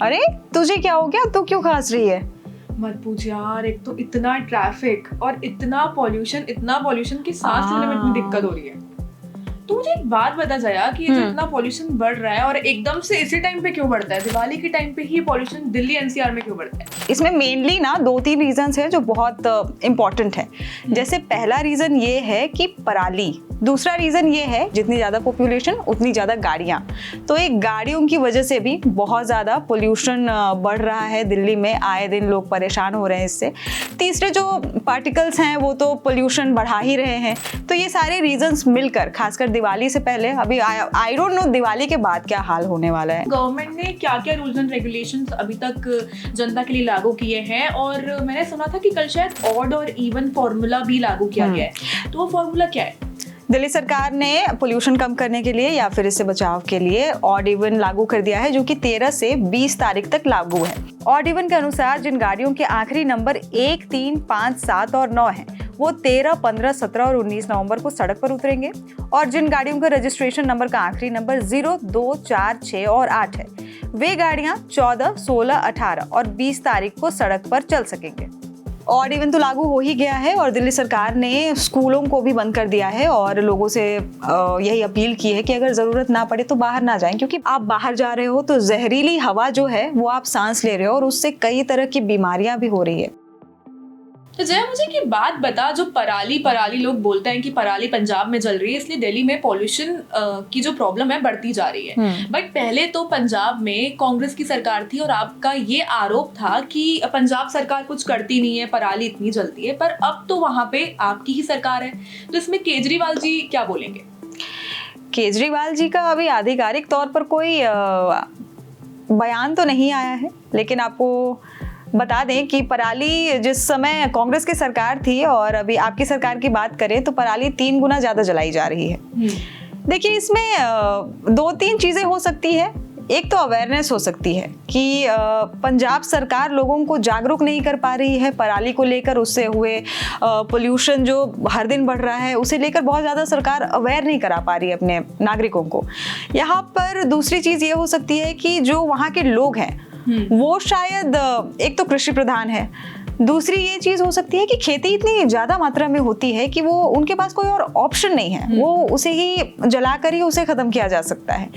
अरे तुझे क्या हो गया? तू क्यों खांस रही है? मत पूछ यार, एक तो इतना ट्रैफिक और इतना पॉल्यूशन की सांस लेने में इतनी दिक्कत हो रही है। तो मुझे एक बात बता जाया कि ये जो इतना पॉल्यूशन बढ़ रहा है और एकदम से इसी टाइम पे क्यों बढ़ता है? दिवाली के टाइम पे ही पॉल्यूशन दिल्ली एनसीआर में क्यों बढ़ता है? इसमें मेनली ना 2-3 रीजंस हैं जो बहुत इम्पोर्टेंट है। जैसे पहला रीजन ये है कि पराली, दूसरा रीजन ये है जितनी ज़्यादा पॉपुलेशन उतनी ज़्यादा गाड़ियाँ, तो एक गाड़ियों की वजह से भी बहुत ज़्यादा पोल्यूशन बढ़ रहा है दिल्ली में। आए दिन लोग परेशान हो रहे हैं इससे। तीसरे जो पार्टिकल्स हैं वो तो पोल्यूशन बढ़ा ही रहे हैं। तो ये सारे रीजंस मिलकर, खासकर दिवाली से पहले, अभी आई डोंट नो दिवाली के बाद क्या हाल होने वाला है। गवर्नमेंट ने क्या क्या रूल्स एंड रेगुलेशंस अभी तक जनता के लिए लागू किए हैं, और मैंने सुना था कि कल शायद ऑड और इवन फॉर्मूला भी लागू किया गया है। तो वो फॉर्मूला क्या है? दिल्ली सरकार ने पोल्यूशन कम करने के लिए या फिर इससे बचाव के लिए ऑड इवन लागू कर दिया है, जो कि 13 से 20 तारीख तक लागू है। ऑड इवन के अनुसार जिन गाड़ियों के आखिरी नंबर 1, 3, 5, 7 और 9 हैं, वो 13, 15, 17 और 19 नवंबर को सड़क पर उतरेंगे। और जिन गाड़ियों का रजिस्ट्रेशन नंबर का आखिरी नंबर 0, 2, 4, 6 और 8 है, वे गाड़ियां 14, 16, 18 और 20 तारीख को सड़क पर चल सकेंगे। ऑड इवन तो लागू हो ही गया है और दिल्ली सरकार ने स्कूलों को भी बंद कर दिया है और लोगों से यही अपील की है कि अगर ज़रूरत ना पड़े तो बाहर ना जाएं, क्योंकि आप बाहर जा रहे हो तो जहरीली हवा जो है वो आप सांस ले रहे हो और उससे कई तरह की बीमारियां भी हो रही है। तो जय, मुझे की बात बता, जो पराली लोग बोलते हैं कि पराली पंजाब में जल रही है इसलिए दिल्ली में पॉल्यूशन की जो प्रॉब्लम है बढ़ती जा रही है। बट पहले तो पंजाब में कांग्रेस की सरकार थी और आपका ये आरोप था कि पंजाब सरकार कुछ करती नहीं है, पराली इतनी जलती है। पर अब तो वहां पे आपकी ही सरकार है, तो इसमें केजरीवाल जी क्या बोलेंगे? केजरीवाल जी का अभी आधिकारिक तौर पर कोई बयान तो नहीं आया है, लेकिन आपको बता दें कि पराली जिस समय कांग्रेस की सरकार थी और अभी आपकी सरकार की बात करें तो पराली 3 गुना ज़्यादा जलाई जा रही है। देखिए, इसमें 2-3 चीज़ें हो सकती है। एक तो अवेयरनेस हो सकती है कि पंजाब सरकार लोगों को जागरूक नहीं कर पा रही है पराली को लेकर, उससे हुए पोल्यूशन जो हर दिन बढ़ रहा है उसे लेकर बहुत ज़्यादा सरकार अवेयर नहीं करा पा रही है अपने नागरिकों को। यहाँ पर दूसरी चीज़ ये हो सकती है कि जो वहाँ के लोग हैं वो शायद, एक तो कृषि प्रधान है, दूसरी ये चीज हो सकती है कि खेती इतनी ज्यादा मात्रा में होती है कि वो उनके पास कोई और ऑप्शन नहीं है, वो उसे ही जलाकर ही उसे खत्म किया जा सकता है।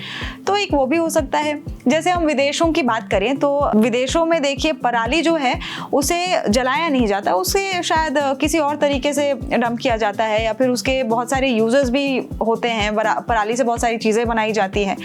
तो एक वो भी हो सकता है। जैसे हम विदेशों की बात करें तो विदेशों में देखिए पराली जो है उसे जलाया नहीं जाता, उसे शायद किसी और तरीके से डंप किया जाता है या फिर उसके बहुत सारे यूजर्स भी होते हैं। पराली से बहुत सारी चीज़ें बनाई जाती हैं।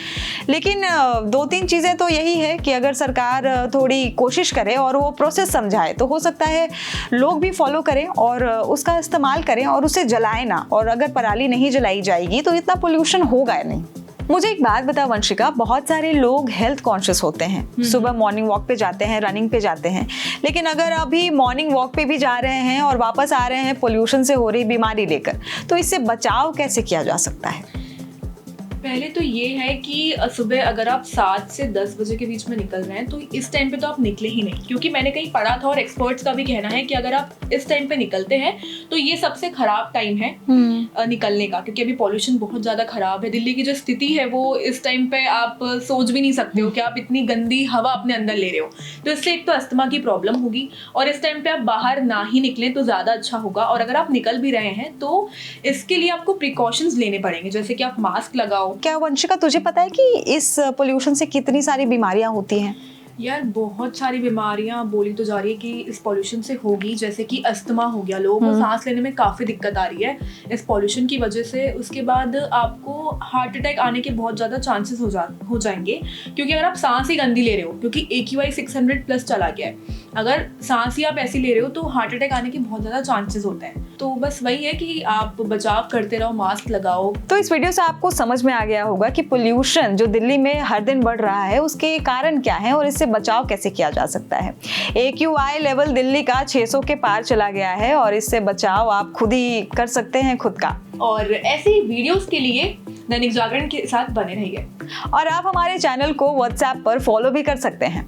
लेकिन 2-3 चीज़ें तो यही है कि अगर सरकार थोड़ी कोशिश करे और वो प्रोसेस समझाए तो हो सकता है लोग भी फॉलो करें और उसका इस्तेमाल करें और उसे जलाएं ना। और अगर पराली नहीं जलाई जाएगी तो इतना पोल्यूशन होगा नहीं। मुझे एक बात बता वंशिका, बहुत सारे लोग हेल्थ कॉन्शियस होते हैं, सुबह मॉर्निंग वॉक पे जाते हैं, रनिंग पे जाते हैं, लेकिन अगर अभी मॉर्निंग वॉक पे भी जा रहे हैं और वापस आ रहे हैं पोल्यूशन से हो रही बीमारी लेकर, तो इससे बचाव कैसे किया जा सकता है? पहले तो ये है कि सुबह अगर आप 7 से 10 बजे के बीच में निकल रहे हैं तो इस टाइम पे तो आप निकले ही नहीं, क्योंकि मैंने कहीं पढ़ा था और एक्सपर्ट्स का भी कहना है कि अगर आप इस टाइम पे निकलते हैं तो ये सबसे खराब टाइम है निकलने का, क्योंकि अभी पॉल्यूशन बहुत ज़्यादा खराब है। दिल्ली की जो स्थिति है वो इस टाइम पे आप सोच भी नहीं सकते हो कि आप इतनी गंदी हवा अपने अंदर ले रहे हो। तो इससे एक तो अस्थमा की प्रॉब्लम होगी और इस टाइम पे आप बाहर ना ही निकलें तो ज़्यादा अच्छा होगा। और अगर आप निकल भी रहे हैं तो इसके लिए आपको प्रिकॉशंस लेने पड़ेंगे, जैसे कि आप मास्क लगाओ। क्या वंशिका तुझे पता है कि इस पोल्यूशन से कितनी सारी बीमारियां होती हैं? यार बहुत सारी बीमारियां बोली तो जा रही है कि इस पॉल्यूशन से होगी, जैसे कि अस्थमा हो गया, लोगों को सांस लेने में काफ़ी दिक्कत आ रही है इस पॉल्यूशन की वजह से। उसके बाद आपको हार्ट अटैक आने के बहुत ज़्यादा चांसेस हो जाएंगे, क्योंकि अगर आप सांस ही गंदी ले रहे हो, क्योंकि AQI 600+ चला गया है, अगर सांस ही आप ऐसी ले रहे हो तो हार्ट अटैक आने के बहुत ज़्यादा चांसेस होते हैं। तो बस वही है कि आप बचाव करते रहो, मास्क लगाओ। तो इस वीडियो से आपको समझ में आ गया होगा कि पोल्यूशन जो दिल्ली में हर दिन बढ़ रहा है उसके कारण क्या है और इससे बचाव कैसे किया जा सकता है। AQI लेवल दिल्ली का 600 के पार चला गया है और इससे बचाव आप खुद ही कर सकते हैं, खुद का। और ऐसी वीडियोस के लिए दैनिक जागरण के साथ बने रहिए। और आप हमारे चैनल को WhatsApp पर फॉलो भी कर सकते हैं।